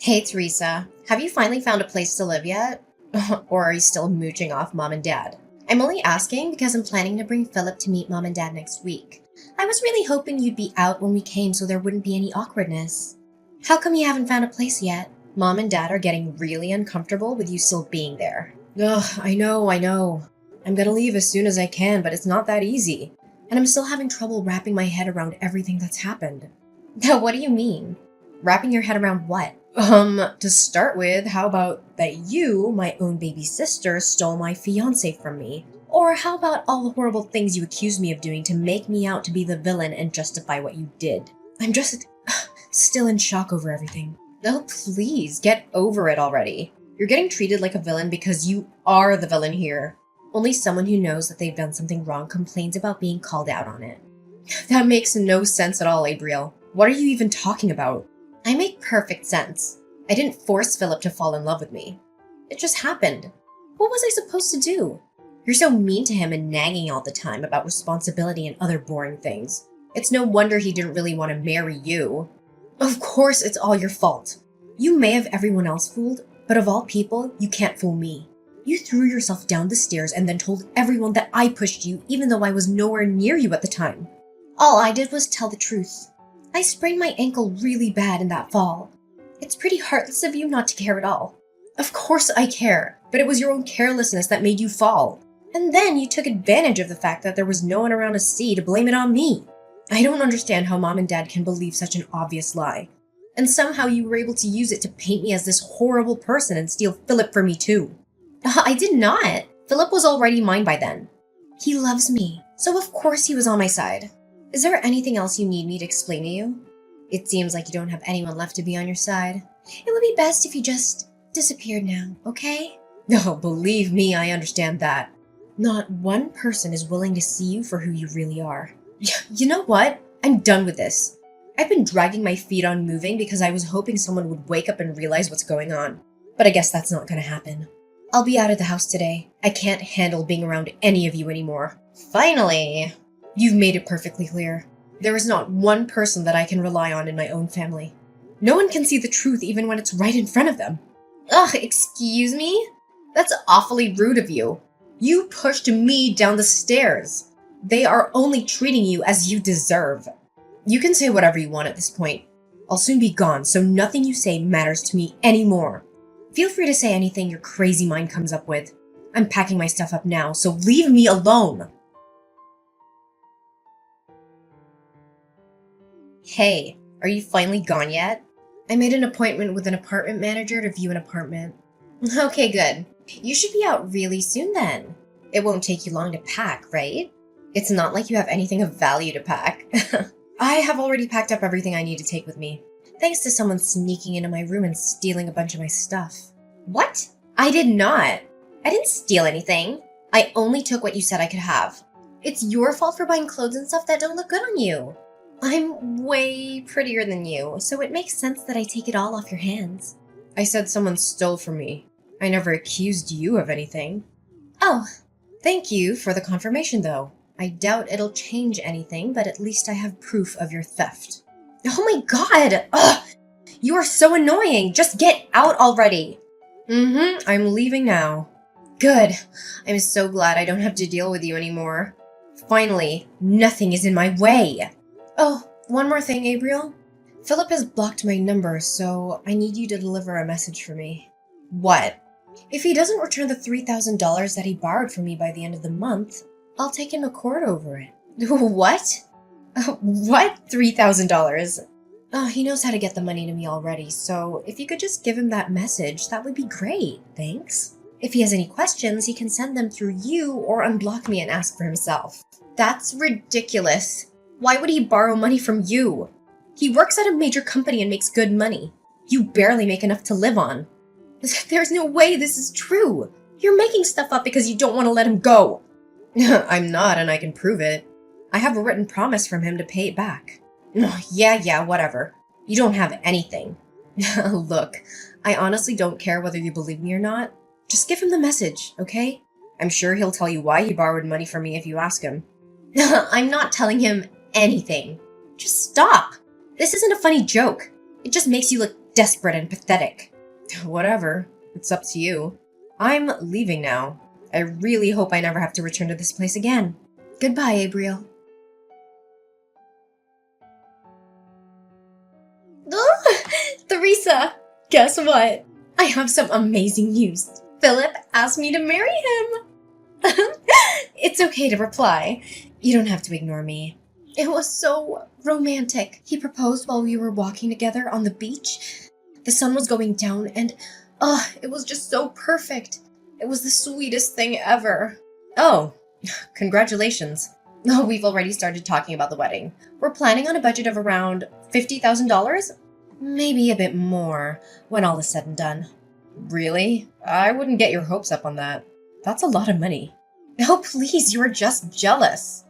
Hey Teresa, have you finally found a place to live yet? Or are you still mooching off mom and dad? I'm only asking because I'm planning to bring Philip to meet mom and dad next week. I was really hoping you'd be out when we came so there wouldn't be any awkwardness. How come you haven't found a place yet? Mom and dad are getting really uncomfortable with you still being there. Ugh, I know. I'm gonna leave as soon as I can, but it's not that easy. And I'm still having trouble wrapping my head around everything that's happened. Now, what do you mean? Wrapping your head around what? To start with, how about that you, my own baby sister, stole my fiance from me? Or how about all the horrible things you accused me of doing to make me out to be the villain and justify what you did? I'm just still in shock over everything. Oh, please, get over it already. You're getting treated like a villain because you are the villain here. Only someone who knows that they've done something wrong complains about being called out on it. That makes no sense at all, Abriel. What are you even talking about? I make perfect sense. I didn't force Philip to fall in love with me. It just happened. What was I supposed to do? You're so mean to him and nagging all the time about responsibility and other boring things. It's no wonder he didn't really want to marry you. Of course it's all your fault. You may have everyone else fooled, but of all people, you can't fool me. You threw yourself down the stairs and then told everyone that I pushed you even though I was nowhere near you at the time. All I did was tell the truth. I sprained my ankle really bad in that fall. It's pretty heartless of you not to care at all. Of course I care, but it was your own carelessness that made you fall. And then you took advantage of the fact that there was no one around to see to blame it on me. I don't understand how mom and dad can believe such an obvious lie. And somehow you were able to use it to paint me as this horrible person and steal Philip from me too. I did not. Philip was already mine by then. He loves me, so of course he was on my side. Is there anything else you need me to explain to you? It seems like you don't have anyone left to be on your side. It would be best if you just disappeared now, okay? No, believe me, I understand that. Not one person is willing to see you for who you really are. You know what? I'm done with this. I've been dragging my feet on moving because I was hoping someone would wake up and realize what's going on. But I guess that's not gonna happen. I'll be out of the house today. I can't handle being around any of you anymore. Finally! You've made it perfectly clear. There is not one person that I can rely on in my own family. No one can see the truth even when it's right in front of them. Ugh, excuse me? That's awfully rude of you. You pushed me down the stairs. They are only treating you as you deserve. You can say whatever you want at this point. I'll soon be gone, so nothing you say matters to me anymore. Feel free to say anything your crazy mind comes up with. I'm packing my stuff up now, so leave me alone. Hey, are you finally gone yet? I made an appointment with an apartment manager to view an apartment. Okay, good. You should be out really soon then. It won't take you long to pack, right? It's not like you have anything of value to pack. I have already packed up everything I need to take with me, thanks to someone sneaking into my room and stealing a bunch of my stuff. What? I did not. I didn't steal anything. I only took what you said I could have. It's your fault for buying clothes and stuff that don't look good on you. I'm way prettier than you, so it makes sense that I take it all off your hands. I said someone stole from me. I never accused you of anything. Oh, thank you for the confirmation though. I doubt it'll change anything, but at least I have proof of your theft. Oh my god! Ugh! You are so annoying! Just get out already! I'm leaving now. Good. I'm so glad I don't have to deal with you anymore. Finally, nothing is in my way. Oh, one more thing, Abriel. Philip has blocked my number, so I need you to deliver a message for me. What? If he doesn't return the $3,000 that he borrowed from me by the end of the month, I'll take him to court over it. What? What? $3,000? Oh, he knows how to get the money to me already, so if you could just give him that message, that would be great, thanks. If he has any questions, he can send them through you or unblock me and ask for himself. That's ridiculous. Why would he borrow money from you? He works at a major company and makes good money. You barely make enough to live on. There's no way this is true. You're making stuff up because you don't want to let him go. I'm not, and I can prove it. I have a written promise from him to pay it back. Yeah, whatever. You don't have anything. Look, I honestly don't care whether you believe me or not. Just give him the message, okay? I'm sure he'll tell you why he borrowed money from me if you ask him. I'm not telling him anything. Just stop. This isn't a funny joke. It just makes you look desperate and pathetic. Whatever. It's up to you. I'm leaving now. I really hope I never have to return to this place again. Goodbye, Abriel. Theresa, guess what? I have some amazing news. Philip asked me to marry him. It's okay to reply. You don't have to ignore me. It was so romantic. He proposed while we were walking together on the beach. The sun was going down and, it was just so perfect. It was the sweetest thing ever. Oh, congratulations. Oh, we've already started talking about the wedding. We're planning on a budget of around $50,000? Maybe a bit more when all is said and done. Really? I wouldn't get your hopes up on that. That's a lot of money. Oh, please, you're just jealous.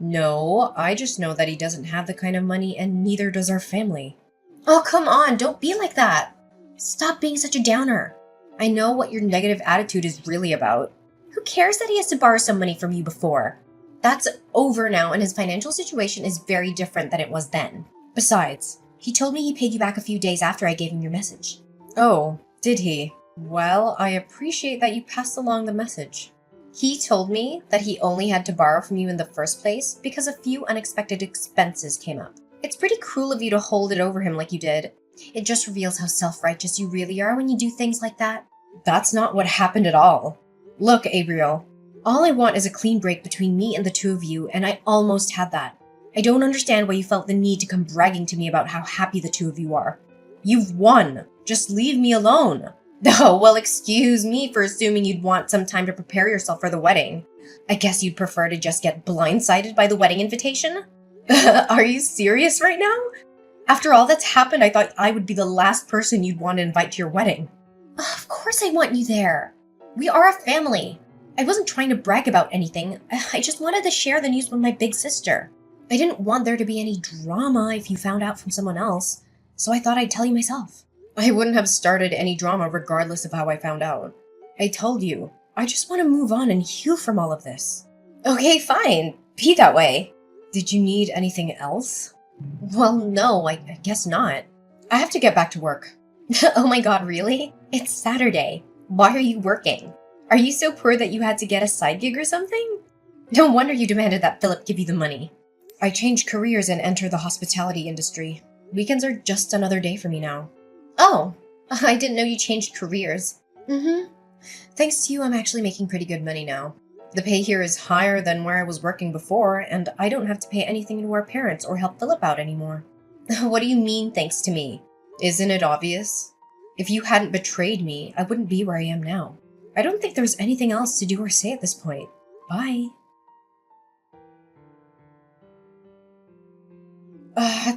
No, I just know that he doesn't have the kind of money and neither does our family. Oh, come on, don't be like that. Stop being such a downer. I know what your negative attitude is really about. Who cares that he has to borrow some money from you before? That's over now and his financial situation is very different than it was then. Besides, he told me he paid you back a few days after I gave him your message. Oh, did he? Well, I appreciate that you passed along the message. He told me that he only had to borrow from you in the first place because a few unexpected expenses came up. It's pretty cruel of you to hold it over him like you did. It just reveals how self-righteous you really are when you do things like that. That's not what happened at all. Look, Abriel, all I want is a clean break between me and the two of you, and I almost had that. I don't understand why you felt the need to come bragging to me about how happy the two of you are. You've won. Just leave me alone. Oh, well, excuse me for assuming you'd want some time to prepare yourself for the wedding. I guess you'd prefer to just get blindsided by the wedding invitation? Are you serious right now? After all that's happened, I thought I would be the last person you'd want to invite to your wedding. Of course I want you there. We are a family. I wasn't trying to brag about anything. I just wanted to share the news with my big sister. I didn't want there to be any drama if you found out from someone else, so I thought I'd tell you myself. I wouldn't have started any drama regardless of how I found out. I told you, I just want to move on and heal from all of this. Okay, fine. Be that way. Did you need anything else? Well, no, I guess not. I have to get back to work. Oh my god, really? It's Saturday. Why are you working? Are you so poor that you had to get a side gig or something? No wonder you demanded that Philip give you the money. I changed careers and entered the hospitality industry. Weekends are just another day for me now. Oh, I didn't know you changed careers. Thanks to you, I'm actually making pretty good money now. The pay here is higher than where I was working before, and I don't have to pay anything to our parents or help Philip out anymore. What do you mean, thanks to me? Isn't it obvious? If you hadn't betrayed me, I wouldn't be where I am now. I don't think there's anything else to do or say at this point. Bye.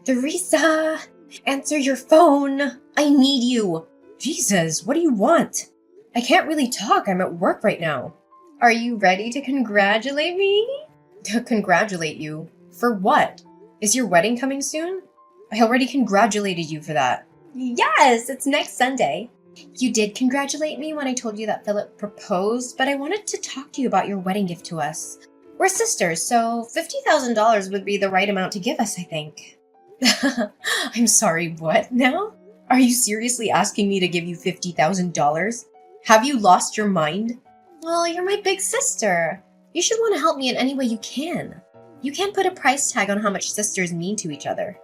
Theresa! Answer your phone! I need you! Jesus, what do you want? I can't really talk, I'm at work right now. Are you ready to congratulate me? To congratulate you? For what? Is your wedding coming soon? I already congratulated you for that. Yes, it's next Sunday. You did congratulate me when I told you that Philip proposed, but I wanted to talk to you about your wedding gift to us. We're sisters, so $50,000 would be the right amount to give us, I think. I'm sorry, what now? Are you seriously asking me to give you $50,000? Have you lost your mind? Well, you're my big sister. You should want to help me in any way you can. You can't put a price tag on how much sisters mean to each other.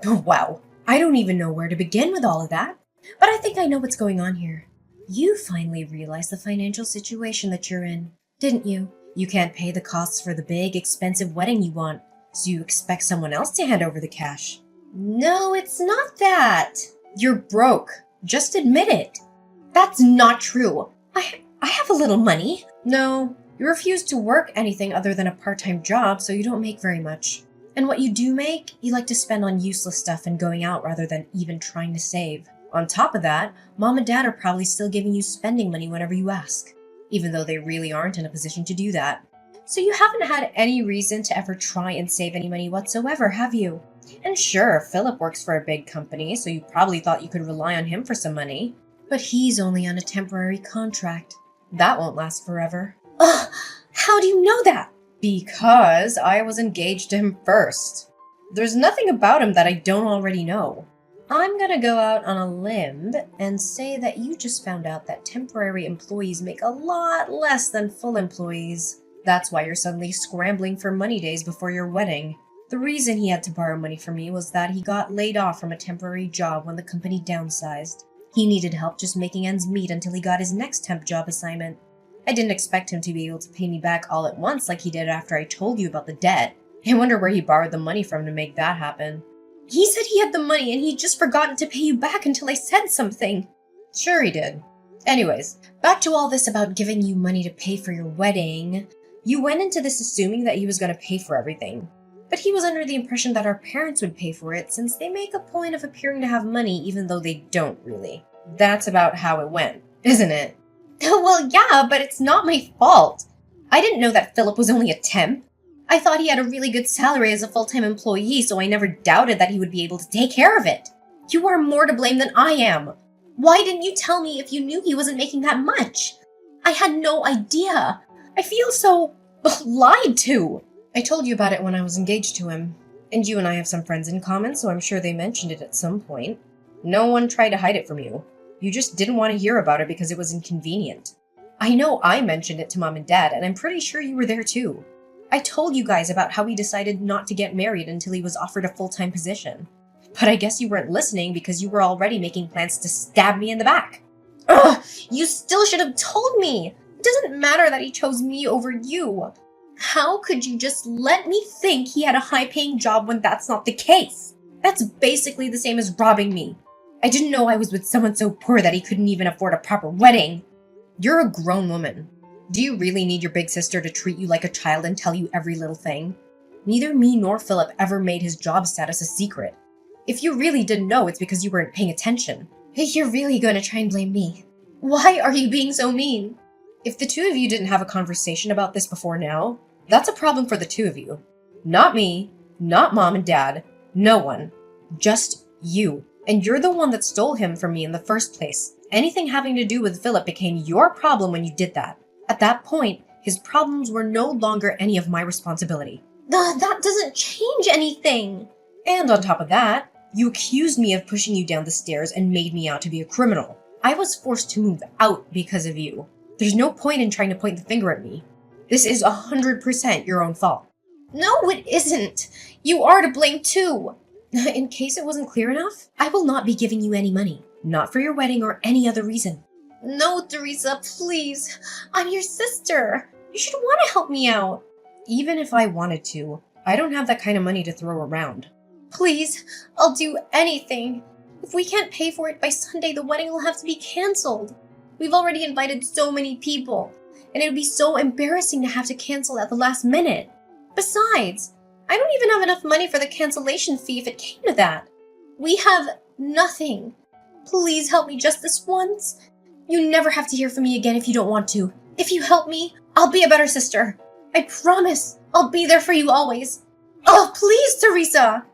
Wow, I don't even know where to begin with all of that. But I think I know what's going on here. You finally realized the financial situation that you're in, didn't you? You can't pay the costs for the big, expensive wedding you want, so you expect someone else to hand over the cash. No, it's not that. You're broke. Just admit it. That's not true. I have a little money. No, you refuse to work anything other than a part-time job, so you don't make very much. And what you do make, you like to spend on useless stuff and going out rather than even trying to save. On top of that, Mom and Dad are probably still giving you spending money whenever you ask, even though they really aren't in a position to do that. So you haven't had any reason to ever try and save any money whatsoever, have you? And sure, Philip works for a big company, so you probably thought you could rely on him for some money. But he's only on a temporary contract. That won't last forever. Ugh! How do you know that? Because I was engaged to him first. There's nothing about him that I don't already know. I'm gonna go out on a limb and say that you just found out that temporary employees make a lot less than full employees. That's why you're suddenly scrambling for money days before your wedding. The reason he had to borrow money from me was that he got laid off from a temporary job when the company downsized. He needed help just making ends meet until he got his next temp job assignment. I didn't expect him to be able to pay me back all at once like he did after I told you about the debt. I wonder where he borrowed the money from to make that happen. He said he had the money and he'd just forgotten to pay you back until I said something. Sure he did. Anyways, back to all this about giving you money to pay for your wedding. You went into this assuming that he was going to pay for everything. But he was under the impression that our parents would pay for it since they make a point of appearing to have money even though they don't really. That's about how it went, isn't it? Well, yeah, but it's not my fault. I didn't know that Philip was only a temp. I thought he had a really good salary as a full-time employee, so I never doubted that he would be able to take care of it. You are more to blame than I am. Why didn't you tell me if you knew he wasn't making that much? I had no idea. I feel so lied to. I told you about it when I was engaged to him. And you and I have some friends in common, so I'm sure they mentioned it at some point. No one tried to hide it from you. You just didn't want to hear about it because it was inconvenient. I know I mentioned it to Mom and Dad, and I'm pretty sure you were there too. I told you guys about how he decided not to get married until he was offered a full-time position. But I guess you weren't listening because you were already making plans to stab me in the back. Ugh! You still should have told me! It doesn't matter that he chose me over you. How could you just let me think he had a high-paying job when that's not the case? That's basically the same as robbing me. I didn't know I was with someone so poor that he couldn't even afford a proper wedding. You're a grown woman. Do you really need your big sister to treat you like a child and tell you every little thing? Neither me nor Philip ever made his job status a secret. If you really didn't know, it's because you weren't paying attention. You're really going to try and blame me. Why are you being so mean? If the two of you didn't have a conversation about this before now, that's a problem for the two of you. Not me, not Mom and Dad, no one. Just you. And you're the one that stole him from me in the first place. Anything having to do with Philip became your problem when you did that. At that point, his problems were no longer any of my responsibility. That doesn't change anything! And on top of that, you accused me of pushing you down the stairs and made me out to be a criminal. I was forced to move out because of you. There's no point in trying to point the finger at me. This is 100% your own fault. No, it isn't. You are to blame too. In case it wasn't clear enough, I will not be giving you any money. Not for your wedding or any other reason. No, Teresa, please. I'm your sister. You should want to help me out. Even if I wanted to, I don't have that kind of money to throw around. Please, I'll do anything. If we can't pay for it by Sunday, the wedding will have to be canceled. We've already invited so many people, and it would be so embarrassing to have to cancel at the last minute. Besides, I don't even have enough money for the cancellation fee if it came to that. We have nothing. Please help me just this once. You never have to hear from me again if you don't want to. If you help me, I'll be a better sister. I promise I'll be there for you always. Oh, please, Teresa!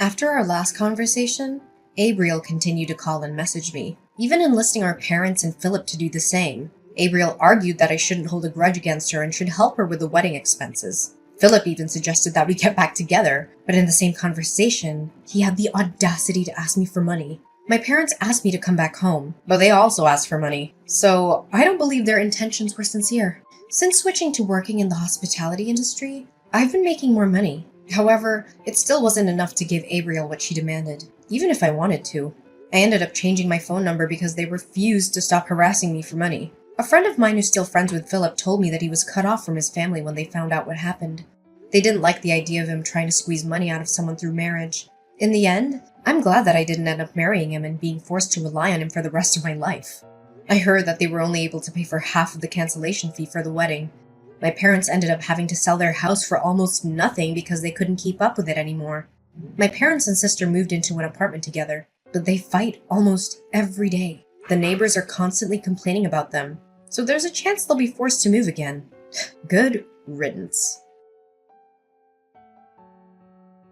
After our last conversation, Abriel continued to call and message me, even enlisting our parents and Philip to do the same. Abriel argued that I shouldn't hold a grudge against her and should help her with the wedding expenses. Philip even suggested that we get back together, but in the same conversation, he had the audacity to ask me for money. My parents asked me to come back home, but they also asked for money, so I don't believe their intentions were sincere. Since switching to working in the hospitality industry, I've been making more money. However, it still wasn't enough to give Abriel what she demanded, even if I wanted to. I ended up changing my phone number because they refused to stop harassing me for money. A friend of mine who's still friends with Philip told me that he was cut off from his family when they found out what happened. They didn't like the idea of him trying to squeeze money out of someone through marriage. In the end, I'm glad that I didn't end up marrying him and being forced to rely on him for the rest of my life. I heard that they were only able to pay for half of the cancellation fee for the wedding. My parents ended up having to sell their house for almost nothing because they couldn't keep up with it anymore. My parents and sister moved into an apartment together, but they fight almost every day. The neighbors are constantly complaining about them, so there's a chance they'll be forced to move again. Good riddance.